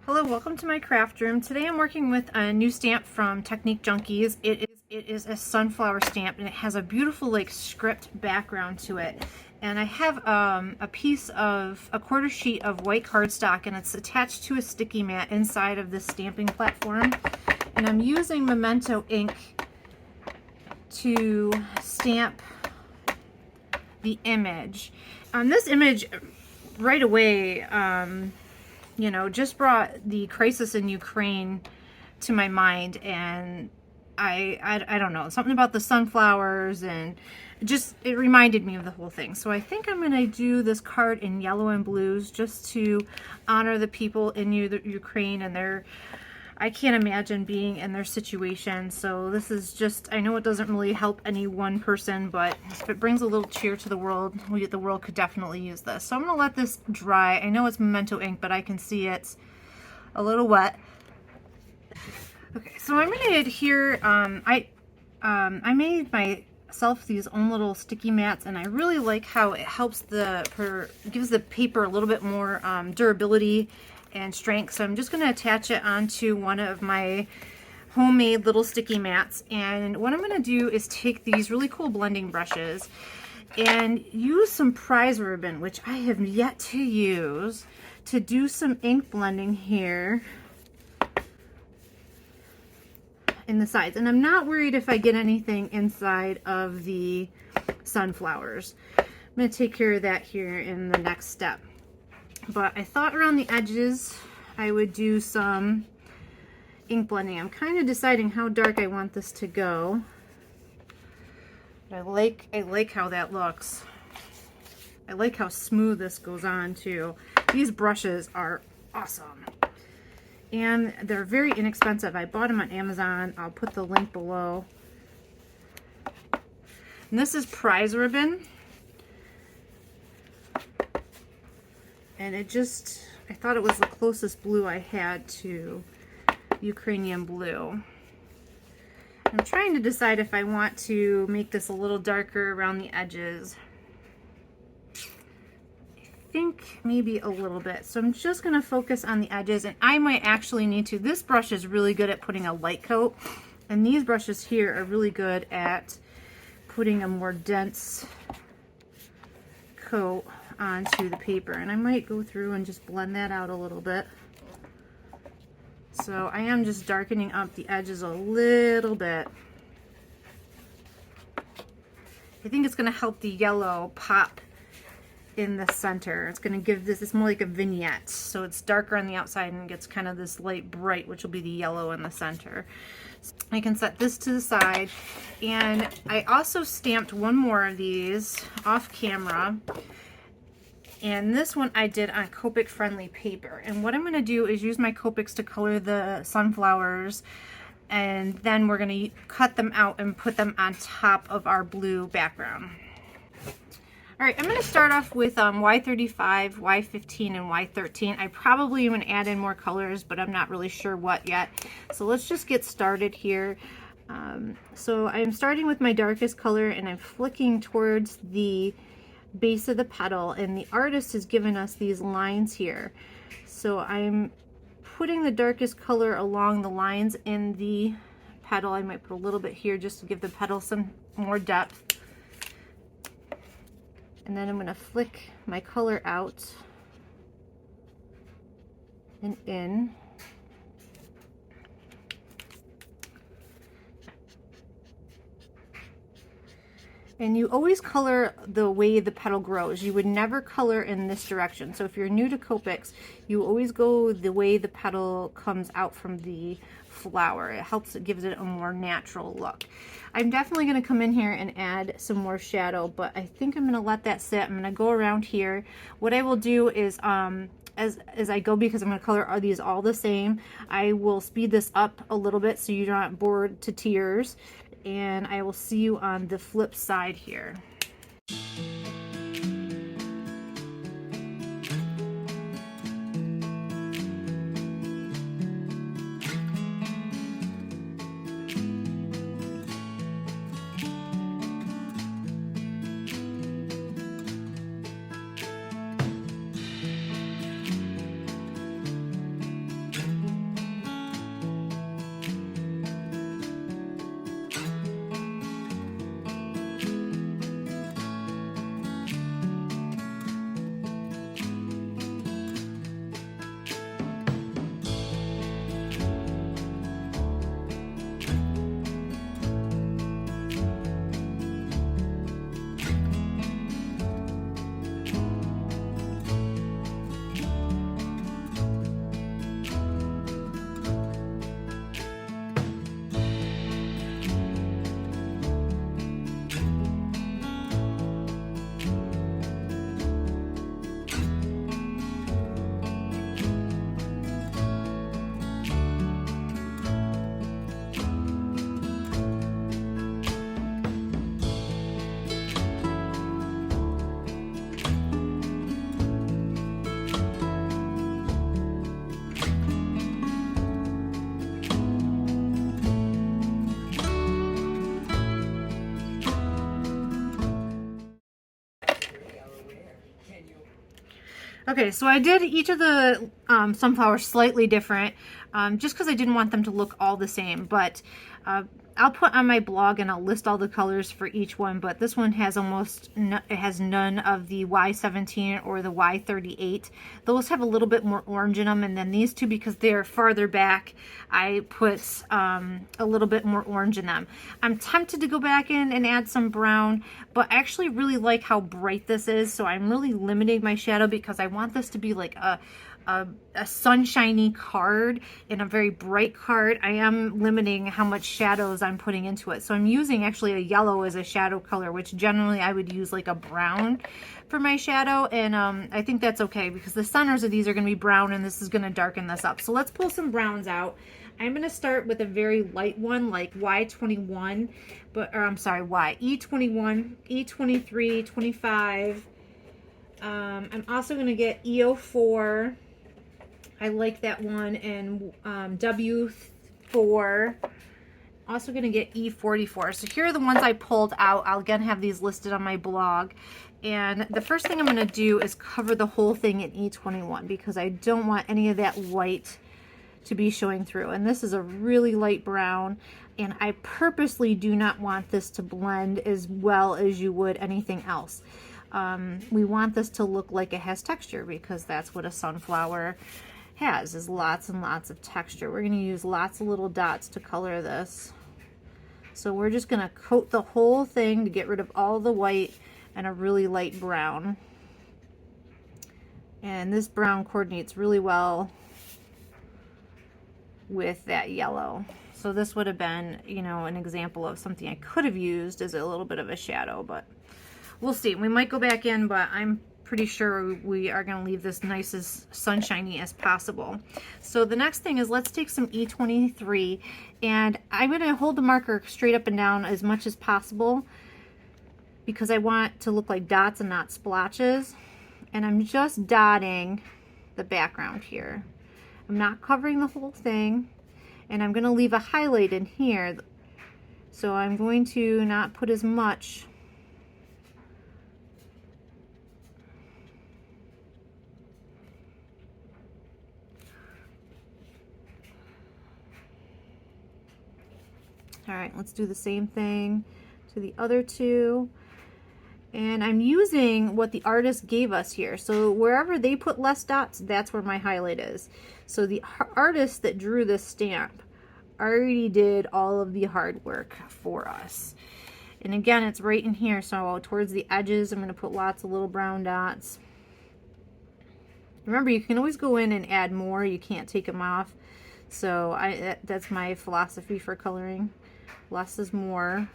Hello, welcome to my craft room. Today I'm working with a new stamp from Technique Junkies. It is a sunflower stamp and it has a beautiful like script background to it. And I have a quarter sheet of white cardstock, and it's attached to a sticky mat inside of this stamping platform. And I'm using Memento ink to stamp the image. On this image, right away, you know, just brought the crisis in Ukraine to my mind, and I don't know, something about the sunflowers, and just it reminded me of the whole thing. So I think I'm gonna do this card in yellow and blues just to honor the people in Ukraine and their, I can't imagine being in their situation. So this is just, I know it doesn't really help any one person, but if it brings a little cheer to the world, the world could definitely use this. So I'm going to let this dry. I know it's Memento ink, but I can see it's a little wet. Okay, so I'm going to adhere, I made myself these own little sticky mats, and I really like how it helps gives the paper a little bit more durability and strength. So I'm just going to attach it onto one of my homemade little sticky mats, and what I'm going to do is take these really cool blending brushes and use some prize ribbon, which I have yet to use, to do some ink blending here in the sides. And I'm not worried if I get anything inside of the sunflowers. I'm going to take care of that here in the next step. But I thought around the edges I would do some ink blending. I'm kind of deciding how dark I want this to go. But I like how that looks. I like how smooth this goes on too. These brushes are awesome. And they're very inexpensive. I bought them on Amazon. I'll put the link below. And this is prize ribbon. And it just, I thought it was the closest blue I had to Ukrainian blue. I'm trying to decide if I want to make this a little darker around the edges. I think maybe a little bit. So I'm just going to focus on the edges, and I might actually need to. This brush is really good at putting a light coat, and these brushes here are really good at putting a more dense coat onto the paper. And I might go through and just blend that out a little bit. So I am just darkening up the edges a little bit. I think it's going to help the yellow pop in the center. It's going to give this, it's more like a vignette. So it's darker on the outside and gets kind of this light bright, which will be the yellow in the center. So I can set this to the side. And I also stamped one more of these off camera. And this one I did on Copic friendly paper. And what I'm going to do is use my Copics to color the sunflowers, and then we're going to cut them out and put them on top of our blue background. Alright, I'm going to start off with Y35, Y15, and Y13. I probably am going to add in more colors, but I'm not really sure what yet. So let's just get started here. So I'm starting with my darkest color, and I'm flicking towards the base of the petal, and the artist has given us these lines here. So I'm putting the darkest color along the lines in the petal. I might put a little bit here just to give the petal some more depth. And then I'm going to flick my color out and in. And you always color the way the petal grows. You would never color in this direction. So if you're new to Copics, you always go the way the petal comes out from the flower. It helps, it gives it a more natural look. I'm definitely going to come in here and add some more shadow, but I think I'm going to let that sit. I'm going to go around here. What I will do is, as I go, because I'm going to color these all the same, I will speed this up a little bit so you're not bored to tears. And I will see you on the flip side here. Okay, so I did each of the sunflowers slightly different, just because I didn't want them to look all the same. But I'll put on my blog and I'll list all the colors for each one. But this one has it has none of the Y17 or the Y38. Those have a little bit more orange in them, and then these two, because they're farther back, I put a little bit more orange in them. I'm tempted to go back in and add some brown, but I actually really like how bright this is, so I'm really limiting my shadow because I want this to be like a sunshiny card and a very bright card. I am limiting how much shadows I'm putting into it. So I'm using actually a yellow as a shadow color, which generally I would use like a brown for my shadow. And I think that's okay because the centers of these are going to be brown and this is going to darken this up. So let's pull some browns out. I'm going to start with a very light one like Y21, or I'm sorry, E21, E23, 25. I'm also going to get E04. I like that one, and W4. Also going to get E44. So here are the ones I pulled out. I'll again have these listed on my blog. And the first thing I'm going to do is cover the whole thing in E21 because I don't want any of that white to be showing through. And this is a really light brown, and I purposely do not want this to blend as well as you would anything else. We want this to look like it has texture because that's what a sunflower has, is lots and lots of texture. We're going to use lots of little dots to color this. So we're just going to coat the whole thing to get rid of all the white and a really light brown. And this brown coordinates really well with that yellow. So this would have been, you know, an example of something I could have used as a little bit of a shadow, but we'll see. We might go back in, but I'm pretty sure we are going to leave this nice as sunshiny as possible. So the next thing is, let's take some E23, and I'm going to hold the marker straight up and down as much as possible because I want to look like dots and not splotches. And I'm just dotting the background here. I'm not covering the whole thing, and I'm going to leave a highlight in here. So I'm going to not put as much. All right, let's do the same thing to the other two. And I'm using what the artist gave us here. So wherever they put less dots, that's where my highlight is. So the artist that drew this stamp already did all of the hard work for us. And again, it's right in here. So towards the edges, I'm going to put lots of little brown dots. Remember, you can always go in and add more. You can't take them off. So that's my philosophy for coloring. Less is more.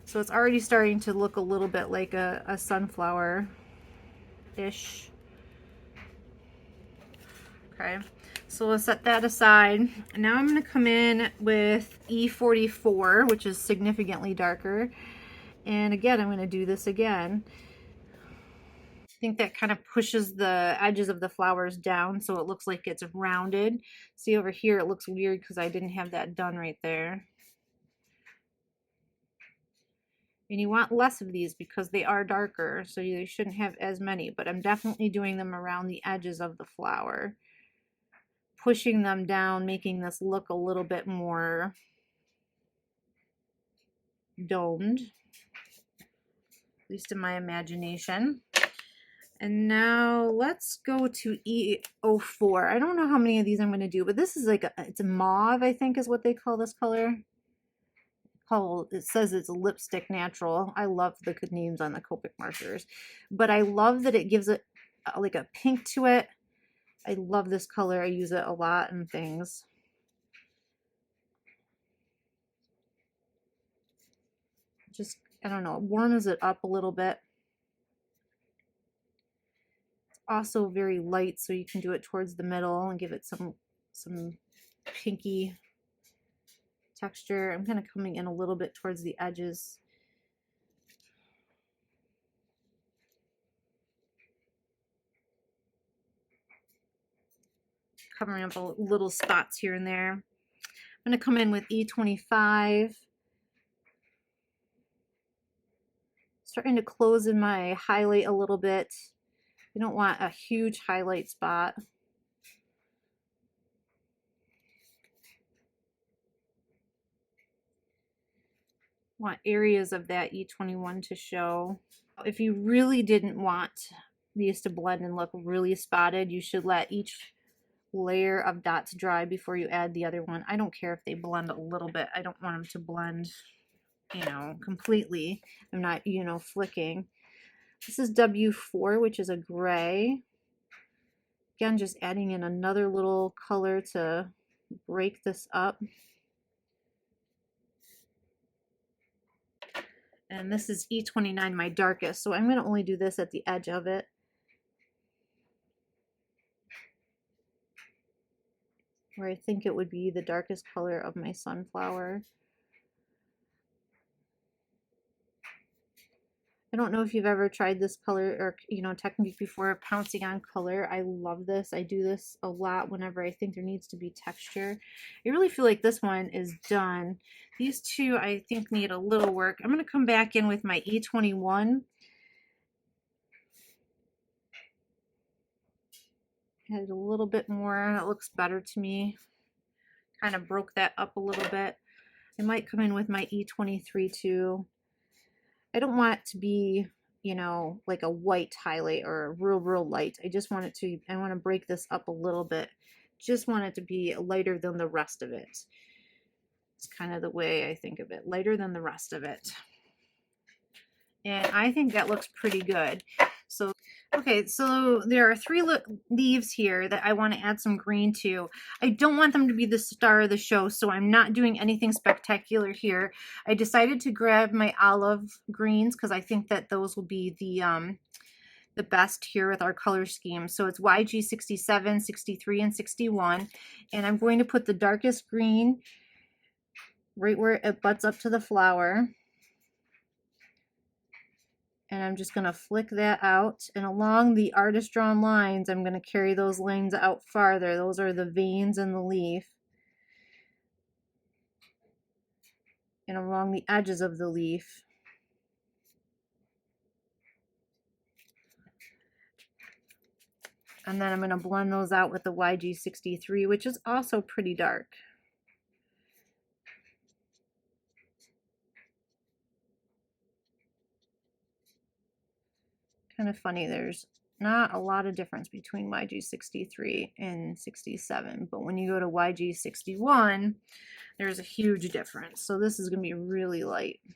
So it's already starting to look a little bit like a sunflower-ish. Okay, so we'll set that aside. Now I'm going to come in with E44, which is significantly darker. And again, I'm going to do this again. I think that kind of pushes the edges of the flowers down so it looks like it's rounded. See over here, it looks weird because I didn't have that done right there. And you want less of these because they are darker, so you shouldn't have as many, but I'm definitely doing them around the edges of the flower, pushing them down, making this look a little bit more domed, at least in my imagination. And now let's go to E04. I don't know how many of these I'm going to do, but this is like it's a mauve, I think is what they call this color. It says it's a lipstick natural. I love the names on the Copic markers, but I love that it gives it like a pink to it. I love this color. I use it a lot in things. Just, I don't know, it warms it up a little bit. It's also very light, so you can do it towards the middle and give it some pinky texture. I'm kind of coming in a little bit towards the edges. Covering up little spots here and there. I'm going to come in with E25. Starting to close in my highlight a little bit. You don't want a huge highlight spot. Want areas of that E21 to show. If you really didn't want these to blend and look really spotted, you should let each layer of dots dry before you add the other one. I don't care if they blend a little bit. I don't want them to blend, you know, completely. I'm not, you know, flicking. This is W4, which is a gray. Again, just adding in another little color to break this up. And this is E29, my darkest, so I'm going to only do this at the edge of it, where I think it would be the darkest color of my sunflower. I don't know if you've ever tried this color or, you know, technique before, pouncing on color. I love this. I do this a lot whenever I think there needs to be texture. I really feel like this one is done. These two I think need a little work. I'm going to come back in with my E21. Add a little bit more. That looks better to me. Kind of broke that up a little bit. I might come in with my E23 too. I don't want it to be, you know, like a white highlight or a real light. I just want it to, I want to break this up a little bit. Just want it to be lighter than the rest of it. It's kind of the way I think of it, lighter than the rest of it. And I think that looks pretty good. So, okay, so there are 3 leaves here that I want to add some green to. I don't want them to be the star of the show, so I'm not doing anything spectacular here. I decided to grab my olive greens because I think that those will be the best here with our color scheme. So it's YG 67, 63, and 61. And I'm going to put the darkest green right where it butts up to the flower. And I'm just going to flick that out, and along the artist drawn lines I'm going to carry those lines out farther. Those are the veins in the leaf, and along the edges of the leaf. And then I'm going to blend those out with the YG63, which is also pretty dark. Kind of funny, there's not a lot of difference between YG63 and 67, but when you go to YG61, there's a huge difference. So this is going to be really light. I'm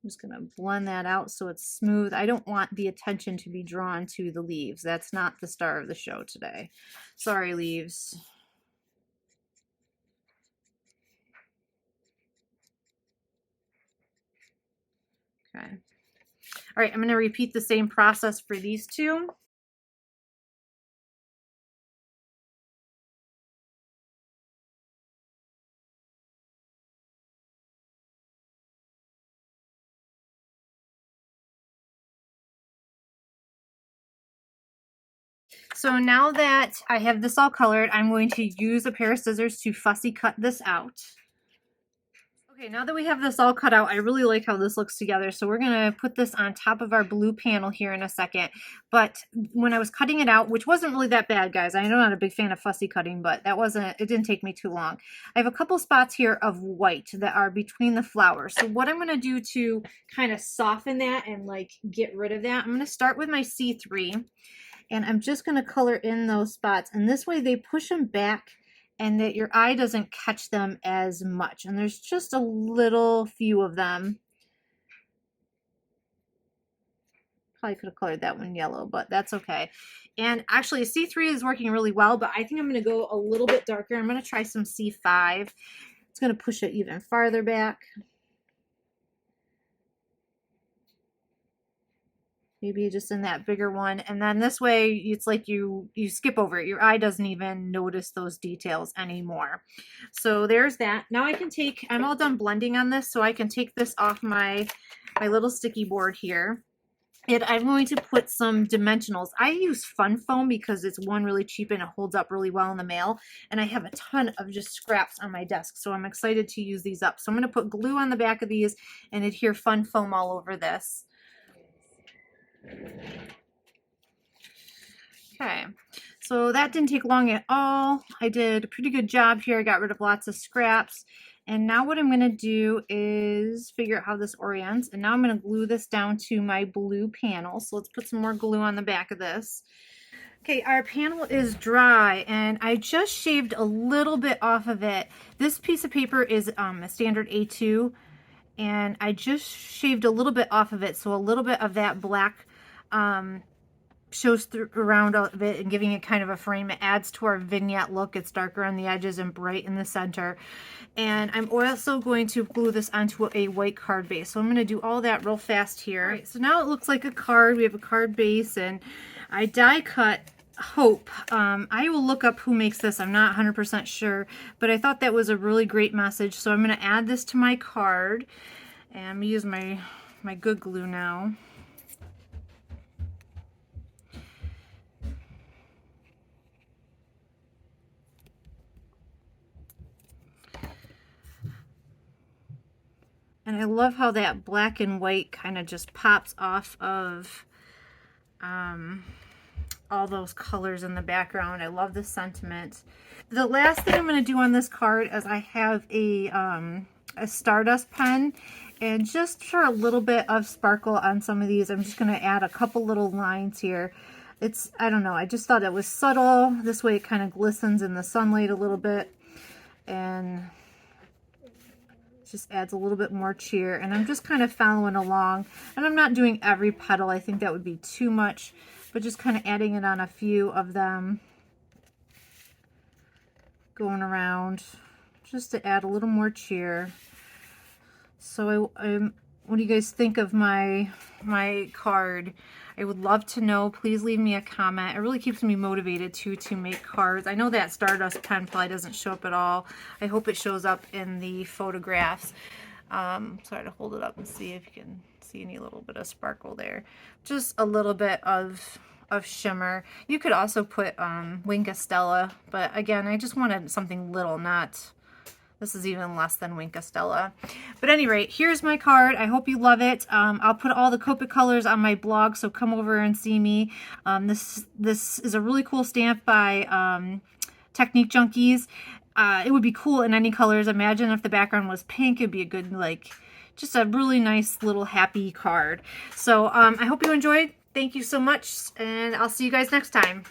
just going to blend that out so it's smooth. I don't want the attention to be drawn to the leaves. That's not the star of the show today. Sorry, leaves. Okay. All right, I'm going to repeat the same process for these two. So now that I have this all colored, I'm going to use a pair of scissors to fussy cut this out. Okay, now that we have this all cut out, I really like how this looks together. So we're going to put this on top of our blue panel here in a second. But when I was cutting it out, which wasn't really that bad, guys. I know I'm not a big fan of fussy cutting, but it didn't take me too long. I have a couple spots here of white that are between the flowers. So what I'm going to do to kind of soften that and like get rid of that, I'm going to start with my C3. And I'm just going to color in those spots. And this way they push them back and that your eye doesn't catch them as much. And there's just a little few of them. Probably could have colored that one yellow, but that's okay. And actually C3 is working really well, but I think I'm going to go a little bit darker. I'm going to try some C5. It's going to push it even farther back. Maybe just in that bigger one. And then this way, it's like you skip over it. Your eye doesn't even notice those details anymore. So there's that. Now I can take, I'm all done blending on this, so I can take this off my little sticky board here. And I'm going to put some dimensionals. I use Fun Foam because it's one, really cheap and it holds up really well in the mail. And I have a ton of just scraps on my desk, so I'm excited to use these up. So I'm going to put glue on the back of these and adhere Fun Foam all over this. Okay, so that didn't take long at all. I did a pretty good job here. I got rid of lots of scraps. And now what I'm going to do is figure out how this orients. And now I'm going to glue this down to my blue panel. So let's put some more glue on the back of this. Okay, our panel is dry and I just shaved a little bit off of it. This piece of paper is a standard A2 and I just shaved a little bit off of it. So a little bit of that black shows through around a bit and giving it kind of a frame. It adds to our vignette look. It's darker on the edges and bright in the center. And I'm also going to glue this onto a white card base. So I'm going to do all that real fast here. All right, so now it looks like a card. We have a card base and I die cut Hope. I will look up who makes this. I'm not 100% sure, but I thought that was a really great message. So I'm going to add this to my card and I'm going to use my good glue now. And I love how that black and white kind of just pops off of all those colors in the background. I love the sentiment. The last thing I'm going to do on this card is I have a Stardust pen. And just for a little bit of sparkle on some of these, I'm just going to add a couple little lines here. I don't know, I just thought it was subtle. This way it kind of glistens in the sunlight a little bit. And just adds a little bit more cheer. And I'm just kind of following along. And I'm not doing every petal. I think that would be too much. But just kind of adding it on a few of them. Going around. Just to add a little more cheer. So what do you guys think of my card? I would love to know. Please leave me a comment. It really keeps me motivated to make cards. I know that Stardust pen probably doesn't show up at all. I hope it shows up in the photographs. Sorry to hold it up and see if you can see any little bit of sparkle there. Just a little bit of shimmer. You could also put Wink Stella, but again, I just wanted something little, not... This is even less than Wink Stella. But at any rate, here's my card. I hope you love it. I'll put all the Copic colors on my blog, so come over and see me. This is a really cool stamp by Technique Junkies. It would be cool in any colors. Imagine if the background was pink. It'd be a good, like, just a really nice little happy card. So I hope you enjoyed. Thank you so much, and I'll see you guys next time.